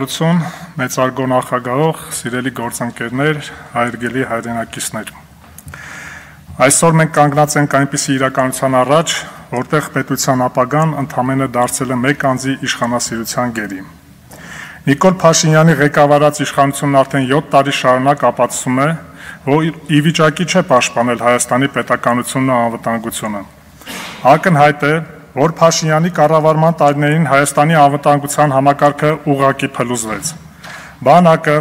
շնորհավորություն, մեծարգո նախագահող, սիրելի գործընկերներ, հարգելի հայրենակիցներ։ Այսօր մենք կանգնած ենք այնպիսի իրականության առաջ, որտեղ պետության ապագան ընդամենը դարձել է մեկ անձի իշխանասիրության գերի։ Նիկոլ Փաշինյանի ղեկավարած իշխանությունն արդեն 7 տարի շարունակ ապացուցում է, որ ի վիճակի չէ պաշտպանել Հայաստանի պետականությունն ու անվտանգությունը։ Ակնհայտ է, որ Փաշինյանի կառավարման տարիներին Հայաստանի անվտանգության համակարգը ուղղակի փլուզվեց։ Բանակը,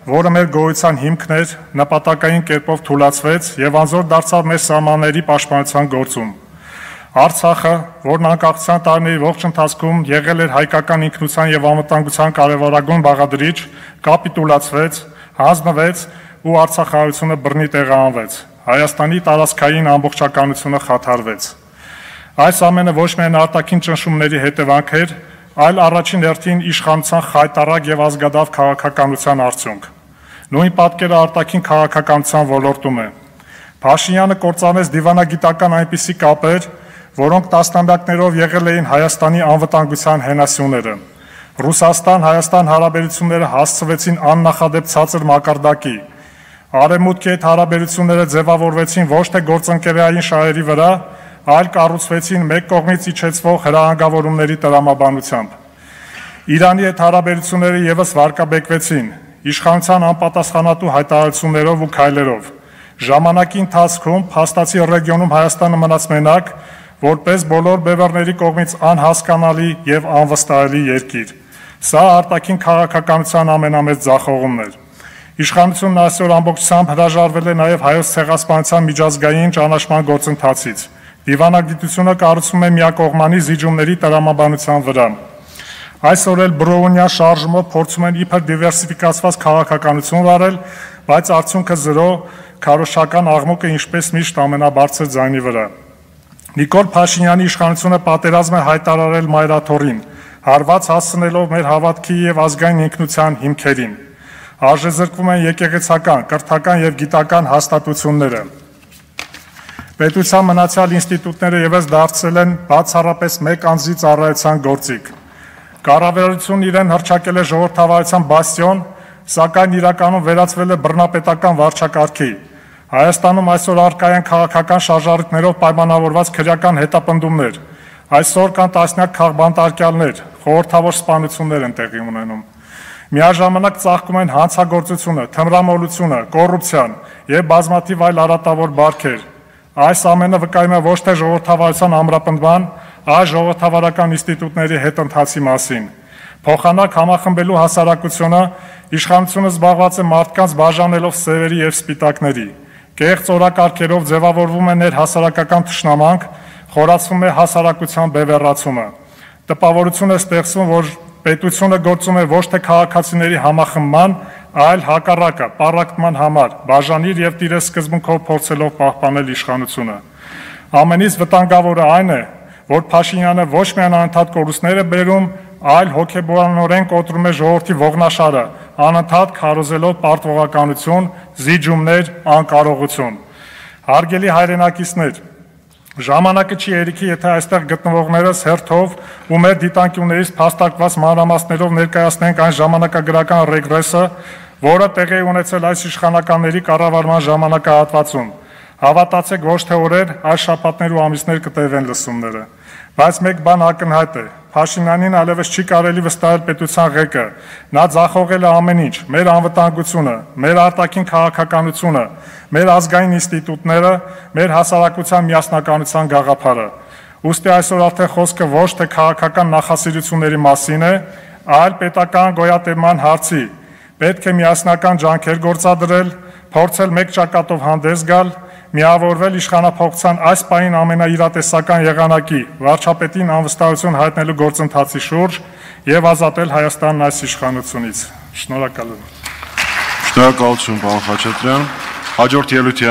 որը մեր գոյության հիմքն էր, նպատակային կերպով թուլացվեց եւ անզոր դարձավ մեր սահմանների պաշտպանության գործում։ Արցախը, որն անկախության տարիների ողջ ընթացքում եղել էր հայկական ինքնության եւ անվտանգության կարևորագույն բաղադրիչ, կապիտուլացվեց, հանձնվեց ու Արցախահայությունը բռնի տեղահանվեց։ Հայաստանի տարածքային ամբողջականությունը խաթարվեց։ Այս ամենը ոչ միայն արտաքին ճնշումների հետևանք էր, այլ առաջին հերթին իշխանության խայտառակ եւ ազգադավ քաղաքականության արդյունք։ Նույն պատկերը արտաքին քաղաքականության ոլորտում է։ Փաշինյանը կործանեց դիվանագիտական այնպիսի կապեր, որոնք տասնամյակներով եղել էին Հայաստանի անվտանգության հենասյուները։ Ռուսաստան-Հայաստան հարաբերությունները հասցվեցին աննախադեպ ցածր մակարդակի։ Արևմուտքի հետ հարաբերությունները ձևավորվեցին ոչ թե գործընկերային շահերի վրա, այլ կառուցվեցին մեկ կողմից իջեցվող հրահանգավորումների տրամաբանությամբ։ Իրանի հետ հարաբերությունները եւս վարկաբեկվեցին իշխանության անպատասխանատու հայտարարություններով ու քայլերով։ Ժամանակի ընթացքում փաստացի ռեգիոնում Հայաստանը մնաց մենակ, որպես բոլոր բևեռների կողմից անհասկանալի եւ անվստահելի երկիր։ Սա արտաքին քաղաքականության ամենամեծ ձախողումն էր։ Իշխանությունն այսօր ամբողջությամբ հրաժարվել է նաեւ հայոց ցեղասպանության միջազգային ճանաչման գործընթացից։ Դիվանագիտությունը կառուցվում է միակողմանի զիջումների տրամաբանության վրա։ Այսօր էլ բրոունյա շարժումով փորձում են իբր դիվերսիֆիկացված քաղաքականություն վարել, բայց արդյունքը զրո, քարոզչական աղմուկը ինչպես միշտ ամենաբարձր ձայնի վրա։ Նիկոլ Փաշինյանի իշխանությունը պատերազմ է հայտարարել մայրաթոռին, հարված հասցնելով մեր հավատքի եւ ազգային ինքնության հիմքերին։ Արժեզրկվում են եկեղեցական, կրթական եւ գիտական հաստատությունները։ Պետության մնացյալ ինստիտուտները եւս դարձել են բացառապես մեկ անձի ծառայության գործիք։ Կառավարությունն իրեն հռչակել է ժողովրդավարության բաստիոն, սակայն իրականում վերածվել է բռնապետական վարչակարգի։ Հայաստանում այսօր առկա են քաղաքական շարժառիթներով պայմանավորված քրեական հետապնդումներ։ Այսօր կան տասնյակ քաղբանտարկյալներ, խորհրդավոր սպանություններ են տեղի ունենում։ Միաժամանակ ծաղկում են հանցագործությունը, թմրամոլությունը, կոռուպցիան եւ բազմաթիվ այլ արատավոր բարքեր։ Այս ամենը վկայում է ոչ թե ժողովրդավարության ամրապնդման, այլ ժողովրդավարական ինստիտուտների հետընթացի մասին։ Փոխանակ համախմբելու հասարակությունը իշխանությունը զբաղված է մարդկանց բաժանելով սևերի եւ սպիտակների։ Կեղծ օրակարգերով ձևավորվում է ներհասարակական թշնամանք, խորացվում է հասարակության բևեռացումը։ Տպավորություն է ստեղծվում, որ պետությունը գործում է ոչ թե քաղաքացիների համախմբման, այլ հակառակը, պառակտման համար, բաժանիր եւ տիրես սկզբունքով փորձելով պահպանել իշխանությունը։ Ամենից վտանգավորը այն է, որ Փաշինյանը ոչ միայն անընդհատ կորուստներ է բերում, այլ հոգեբանորեն կոտրում է ժողովրդի ողնաշարը, անընդհատ քարոզելով պարտվողականություն, զիջումներ, անկարողություն։ Հարգելի հայրենակիցներ, ժամանակը չի երիքի, եթե այստեղ գտնվողներս հերթով ու մեր դիտանկյուններից փաստարկված մանրամասներով ներկայացնենք այն ժամանակագրական ռեգրեսը, որը տեղի ունեցել այս իշխանականների կառավարման ժամանակահատվածում։ Հավատացեք, ոչ թե օրեր, այլ շաբաթներ ու ամիսներ կտևեն լսումները։ Բայց մեկ բան ակնհայտ է. Փաշինյանին այլևս չի կարելի վստահել պետության ղեկը։ Նա ձախողել է ամեն ինչ՝ մեր անվտանգությունը, մեր արտաքին քաղաքականությունը, մեր ազգային ինստիտուտները, մեր հասարակության միասնականության գաղափարը։ Ուստի այսօր արդեն խոսքը ոչ թե քաղաքական նախասիրությունների մասին է, այլ պետական գոյատևման հարցի։ Պետք է միասնական ջանքեր գործադրել, փորձել մեկ ճակատով հանդես գալ, միավորվել իշխանափոխության այս պահին ամենաիրատեսական եղանակի վարչապետին անվստահություն հայտնելու գործընթացի շուրջ եւ ազատել Հայաստանն այս իշխանությունից։ Շնորհակալ եմ։ Շնորհակալություն, պարոն Խաչատրյան։ Հաջորդ ելույթի